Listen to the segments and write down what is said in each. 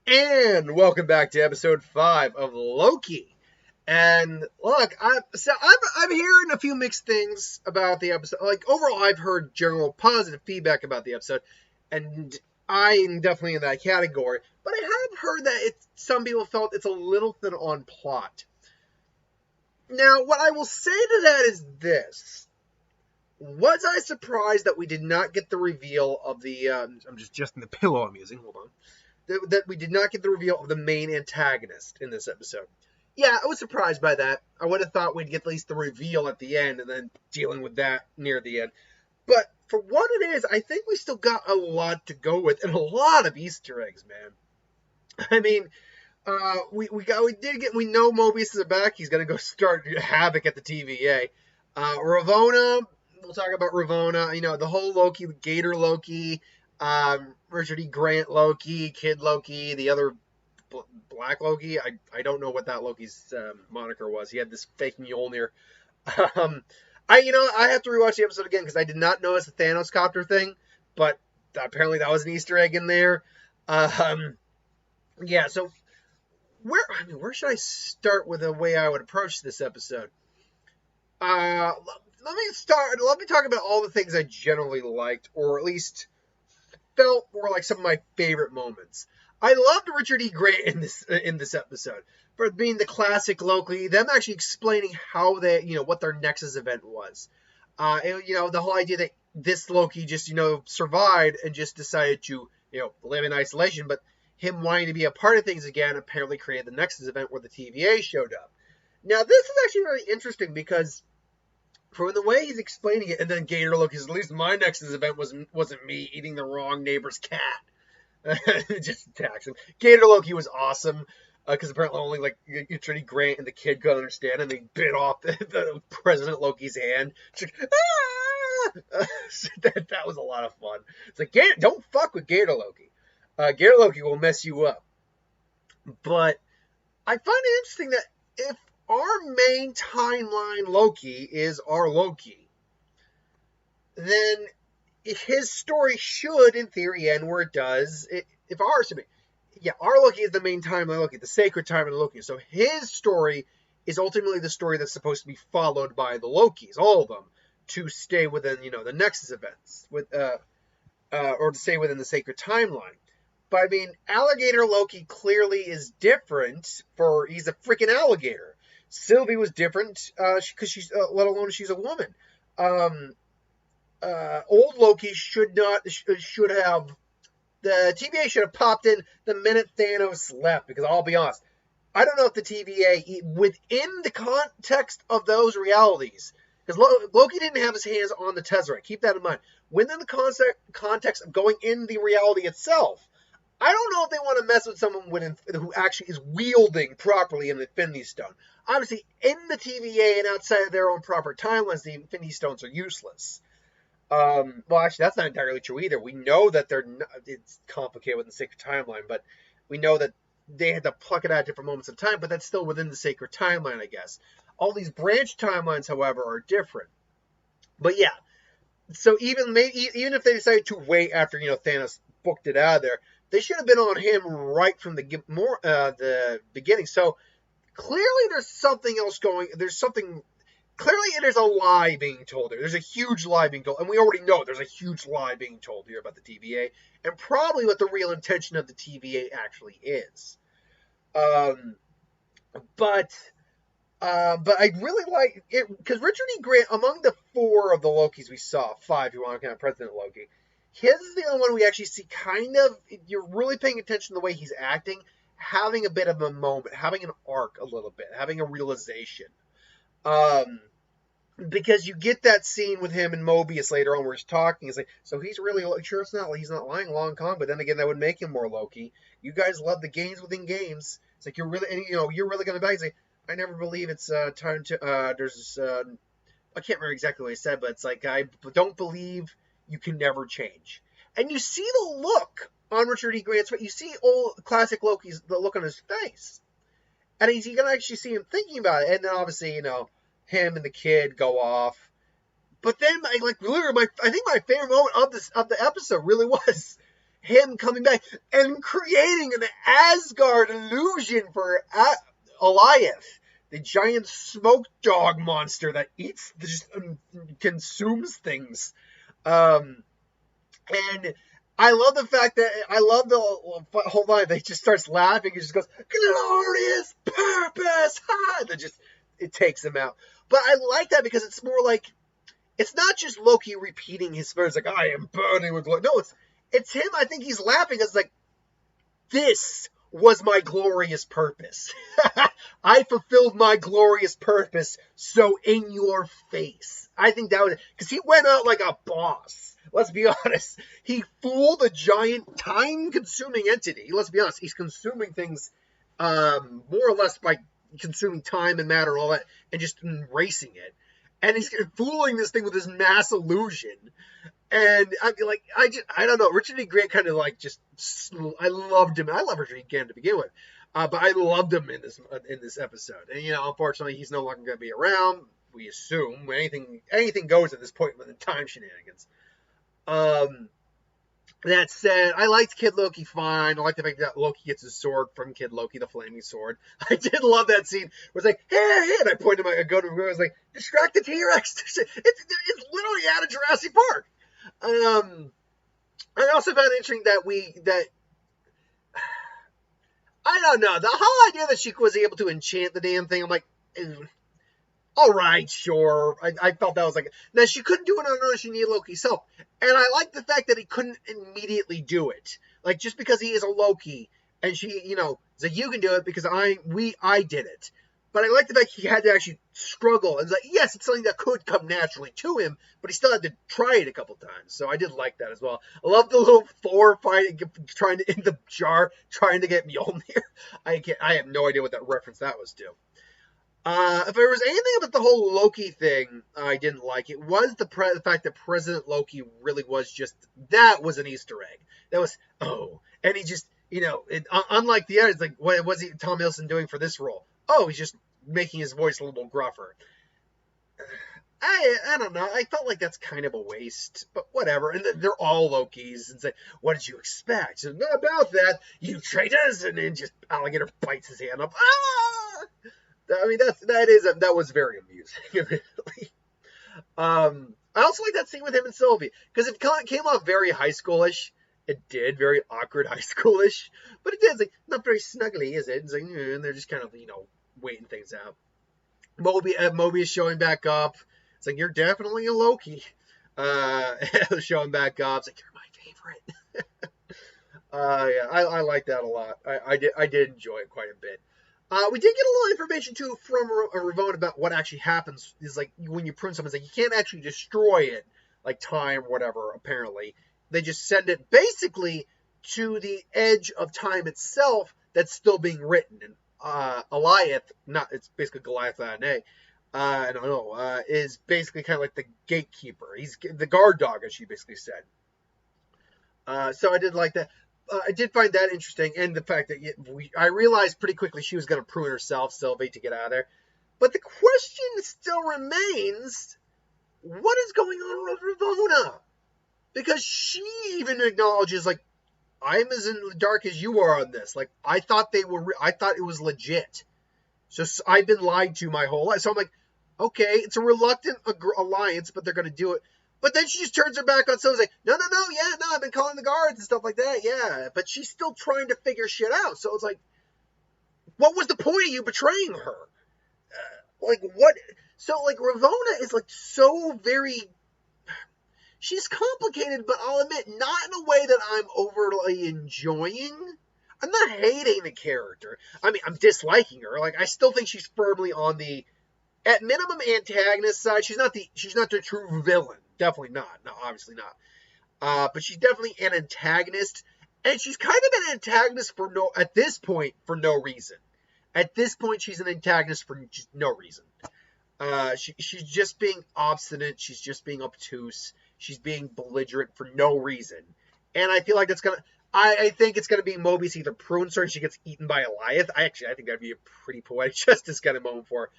And welcome back to episode 5 of Loki. And look, I'm hearing a few mixed things about the episode. Like overall, I've heard general positive feedback about the episode, and I'm definitely in that category. But I have heard that some people felt it's a little thin on plot. Now, what I will say to that is this: was I surprised that we did not get the reveal of the? I'm just adjusting the pillow I'm using. Hold on. That we did not get the reveal of the main antagonist in this episode. Yeah, I was surprised by that. I would have thought we'd get at least the reveal at the end and then dealing with that near the end. But for what it is, I think we still got a lot to go with and a lot of Easter eggs, man. I mean, we know Mobius is back. He's gonna go start havoc at the TVA. Ravonna, we'll talk about Ravonna. You know, the whole Loki, Gator Loki. Richard E. Grant Loki, Kid Loki, the other Black Loki. I don't know what that Loki's moniker was. He had this fake Mjolnir. I have to rewatch the episode again because I did not notice the Thanos copter thing, but apparently that was an Easter egg in there. Yeah. So where should I start with the way I would approach this episode? Let me talk about all the things I generally liked, or at least felt were like some of my favorite moments. I loved Richard E. Grant in this episode for being the classic Loki. Them actually explaining how what their Nexus event was. The whole idea that this Loki just survived and just decided to live in isolation, but him wanting to be a part of things again apparently created the Nexus event where the TVA showed up. Now this is actually very interesting because from the way he's explaining it, and then Gator Loki, at least my Nexus event wasn't me eating the wrong neighbor's cat. Just attacks him. Gator Loki was awesome because apparently only like Trinity Grant and the kid could understand, and they bit off the President Loki's hand. Like, that was a lot of fun. It's like, don't fuck with Gator Loki. Gator Loki will mess you up. But I find it interesting that if our main timeline Loki is our Loki, then his story should, in theory, end where it does. Our Loki is the main timeline Loki, the sacred timeline Loki. So his story is ultimately the story that's supposed to be followed by the Lokis, all of them, to stay within, the Nexus events, or to stay within the sacred timeline. But I mean, Alligator Loki clearly is different. He's a freaking alligator. Sylvie was different because she's, let alone she's a woman. Old Loki should have. The TVA should have popped in the minute Thanos left, because I'll be honest, I don't know if the TVA, within the context of those realities, because Loki didn't have his hands on the Tesseract, keep that in mind. Within the context of going in the reality itself, I don't know if they want to mess with someone who actually is wielding properly an Infinity Stone. Obviously, in the TVA and outside of their own proper timelines, the Infinity Stones are useless. Well, actually, that's not entirely true either. We know that it's complicated with the sacred timeline, but we know that they had to pluck it out at different moments of time, but that's still within the sacred timeline, I guess. All these branch timelines, however, are different. But yeah, so even if they decided to wait after Thanos booked it out of there, they should have been on him right from the beginning. So clearly, there's something else going. Clearly, it is a lie being told here. There's a huge lie being told, and we already know there's a huge lie being told here about the TVA, and probably what the real intention of the TVA actually is. But I really like it because Richard E. Grant, among the 4 of the Lokis we saw, 5 if you want to count President Loki, his is the only one we actually see you're really paying attention to the way he's acting, having a bit of a moment, having an arc a little bit, having a realization. Because you get that scene with him and Mobius later on where he's talking. He's like, so he's really sure he's not lying Long Kong, but then again, that would make him more Loki. You guys love the games within games. It's like, you're really going to die. He's like, I never believe it's time to, I can't remember exactly what he said, but it's like, I don't believe you can never change. And you see the look on Richard E. Grant's face. You see old classic Loki's the look on his face. And you can actually see him thinking about it. And then obviously, him and the kid go off. But then, I think my favorite moment of the episode really was him coming back and creating an Asgard illusion for Eliath, the giant smoke dog monster that eats, just consumes things. Um, and I love the fact that I love the whole line. They just starts laughing. He just goes, "Glorious purpose!" Ha! And it takes him out. But I like that because it's more like it's not just Loki repeating his words like "I am burning with glory." No, it's him. I think he's laughing. It's like, this was my glorious purpose. I fulfilled my glorious purpose. So in your face. I think that was because he went out like a boss. Let's be honest. He fooled a giant time-consuming entity. Let's be honest. He's consuming things more or less by consuming time and matter and all that, and just erasing it. And he's fooling this thing with this mass illusion. And I mean, like, I don't know. Richard E. Grant kind of like I loved him. I love Richard E. Grant to begin with, but I loved him in this episode. And unfortunately, he's no longer going to be around. We assume anything goes at this point with the time shenanigans. That said, I liked Kid Loki fine. I like the fact that Loki gets his sword from Kid Loki, the flaming sword. I did love that scene. It was like, hey, and I pointed I go to him, I was like, distract the T-Rex. It's literally out of Jurassic Park. I also found it interesting that I don't know, the whole idea that she was able to enchant the damn thing. I'm like, all right, sure. I felt that was like, now she couldn't do it on her own. She needed Loki's help, and I like the fact that he couldn't immediately do it. Like, just because he is a Loki, and she, it's like, you can do it because I did it. But I like the fact he had to actually struggle. And it's like, yes, it's something that could come naturally to him, but he still had to try it a couple times. So I did like that as well. I love the little Thor fight, trying to in the jar, trying to get Mjolnir. I have no idea what that reference that was to. If there was anything about the whole Loki thing I didn't like, it was the fact that President Loki really was that was an Easter egg. That was, and he just, unlike the others, like, what was Tom Hiddleston doing for this role? Oh, he's just making his voice a little gruffer. I don't know. I felt like that's kind of a waste, but whatever. And they're all Lokis, and say, "What did you expect?" So, not about that, you traitors! And then just alligator bites his hand up. Ah! I mean, that was very amusing. I also like that scene with him and Sylvie because it came off very high schoolish. It did, very awkward high schoolish, but it did. It's like not very snuggly, is it? It's like, and they're just kind of waiting things out. Mobius showing back up. It's like, you're definitely a Loki. Showing back up. It's like, you're my favorite. Yeah, I like that a lot. I did enjoy it quite a bit. We did get a little information too from Ravonna about what actually happens. Is like when you prune something, it's like you can't actually destroy it, like time or whatever. Apparently, they just send it basically to the edge of time itself that's still being written. And Eliath, it's basically Goliath Latinate, I don't know, is basically kind of like the gatekeeper. He's the guard dog, as she basically said. So I did like that. I did find that interesting, and the fact that I realized pretty quickly she was going to prune herself, Sylvie, to get out of there. But the question still remains, what is going on with Ravonna? Because she even acknowledges, like, I'm as in the dark as you are on this. Like, I thought it was legit. So I've been lied to my whole life. So I'm like, okay, it's a reluctant alliance, but they're going to do it. But then she just turns her back on someone and like, no, I've been calling the guards and stuff like that, yeah. But she's still trying to figure shit out. So it's like, what was the point of you betraying her? Like, what? So, like, Ravonna is, like, so very... She's complicated, but I'll admit, not in a way that I'm overly enjoying. I'm not hating the character. I mean, I'm disliking her. Like, I still think she's firmly on the, at minimum, antagonist side. She's not the true villain. Definitely not. No, obviously not. But she's definitely an antagonist, and she's kind of an antagonist at this point for no reason. At this point, she's an antagonist for just no reason. She's just being obstinate. She's just being obtuse. She's being belligerent for no reason. And I feel like I think it's gonna be Mobius either prunes her and she gets eaten by Eliath. I think that'd be a pretty poetic justice kind of moment for her.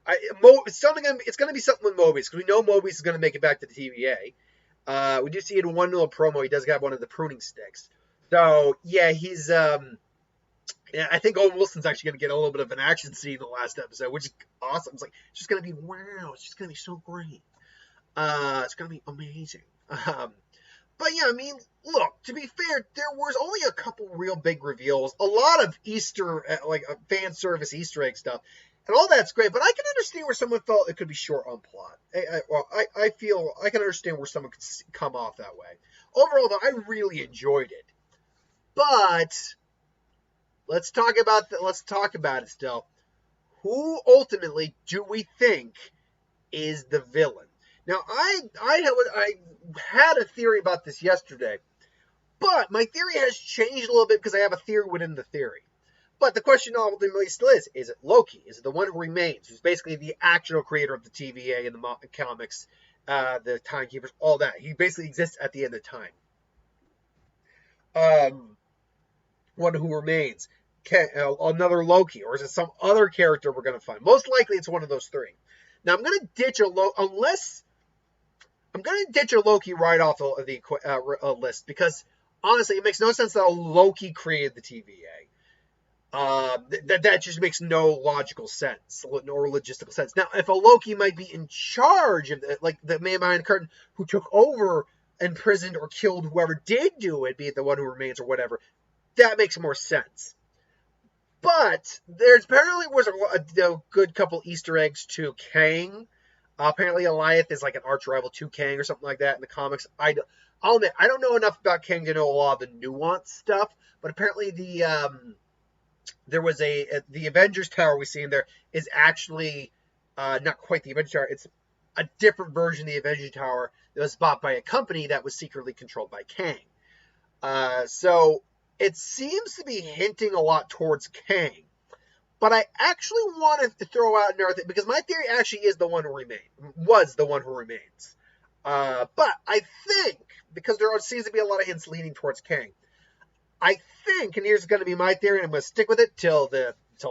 It's gonna be something with Mobius, because we know Mobius is gonna make it back to the TVA. We do see in one little promo he does have one of the pruning sticks. So yeah, he's yeah, I think Owen Wilson's actually going to get a little bit of an action scene in the last episode, which is awesome. It's like it's just going to be wow, it's just going to be so great. It's going to be amazing. But yeah, I mean, look, to be fair, there was only a couple real big reveals, a lot of Easter, like fan service Easter egg stuff, and all that's great. But I can understand where someone felt it could be short on plot. I feel I can understand where someone could come off that way. Overall, though, I really enjoyed it. But let's talk about it still. Who ultimately do we think is the villain? Now, I had a theory about this yesterday, but my theory has changed a little bit because I have a theory within the theory. But the question ultimately still is it Loki? Is it the one who remains, who's basically the actual creator of the TVA and the comics, the timekeepers, all that? He basically exists at the end of time. Um, one who remains. Another Loki, or is it some other character we're going to find? Most likely, it's one of those three. Now, I'm going to ditch a Loki right off the list because honestly, it makes no sense that a Loki created the TVA. That just makes no logical sense or logistical sense. Now, if a Loki might be in charge of like the man behind the curtain who took over, imprisoned or killed whoever did do it, be it the one who remains or whatever, that makes more sense. But there's apparently was a good couple Easter eggs to Kang. Apparently, Goliath is like an arch rival to Kang or something like that in the comics. I'll admit I don't know enough about Kang to know a lot of the nuanced stuff, but apparently there was the Avengers Tower we see in there is actually not quite the Avengers Tower. It's a different version of the Avengers Tower that was bought by a company that was secretly controlled by Kang. So it seems to be hinting a lot towards Kang. But I actually wanted to throw out another thing because my theory actually is the one who was the one who remains. But I think because there seems to be a lot of hints leaning towards Kang, I think, and here's going to be my theory, and I'm going to stick with it till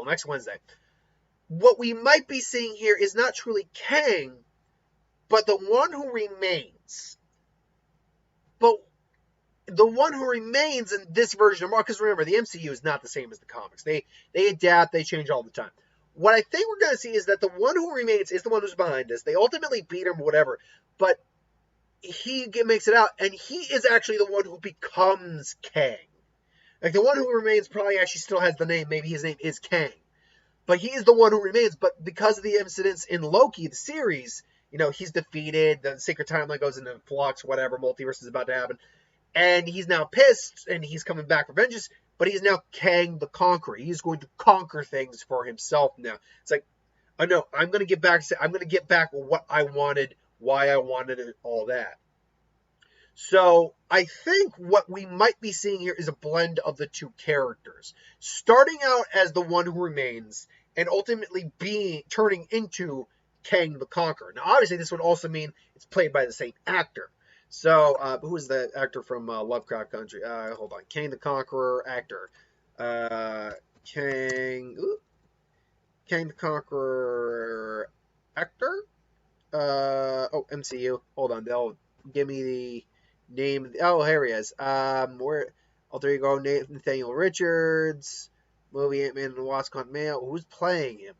next Wednesday. What we might be seeing here is not truly Kang, but the one who remains. But the one who remains in this version of Marvel, because remember, the MCU is not the same as the comics. They adapt, they change all the time. What I think we're going to see is that the one who remains is the one who's behind us. They ultimately beat him, whatever, but he makes it out, and he is actually the one who becomes Kang. Like, the one who remains probably actually still has the name. Maybe his name is Kang. But he is the one who remains. But because of the incidents in Loki, the series, he's defeated. The Sacred Timeline goes into flux, whatever. Multiverse is about to happen. And he's now pissed, and he's coming back for vengeance. But he's now Kang the Conqueror. He's going to conquer things for himself now. It's like, oh no, I'm going to get back. I'm going to get back what I wanted, why I wanted it, all that. So I think what we might be seeing here is a blend of the two characters, starting out as the one who remains and ultimately turning into Kang the Conqueror. Now, obviously, this would also mean it's played by the same actor. So, who is the actor from Lovecraft Country? Hold on, Kang the Conqueror actor. Kang the Conqueror actor. MCU. Hold on, they'll give me the name. Oh, here he is. There you go. Nathaniel Richards. Movie Ant-Man and the Wasp: Quantumania. Who's playing him?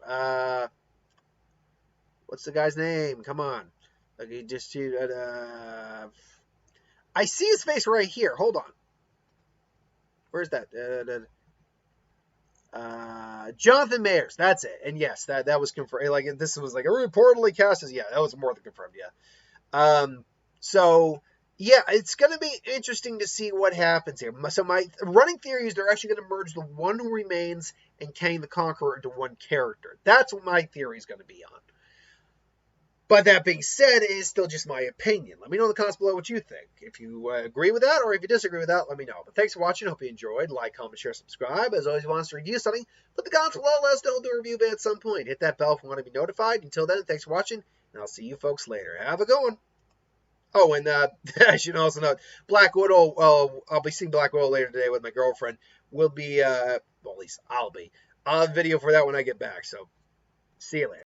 What's the guy's name? Come on. Okay, I see his face right here. Hold on. Where's that? Jonathan Mayers. That's it. And yes, that was confirmed. Like, this was like a reportedly cast as, yeah, that was more than confirmed. Yeah. So yeah, it's going to be interesting to see what happens here. So my running theory is they're actually going to merge the one who remains and Kang the Conqueror into one character. That's what my theory is going to be on. But that being said, it is still just my opinion. Let me know in the comments below what you think. If you agree with that or if you disagree with that, let me know. But thanks for watching. Hope you enjoyed. Like, comment, share, subscribe. As always, if you want us to review something, put the comments below. Let us know. We'll do a review at some point. Hit that bell if you want to be notified. Until then, thanks for watching, and I'll see you folks later. Have a good one. Oh, and I should also note, Black Widow, I'll be seeing Black Widow later today with my girlfriend. We'll be, well, at least I'll be, on video for that when I get back. So, see you later.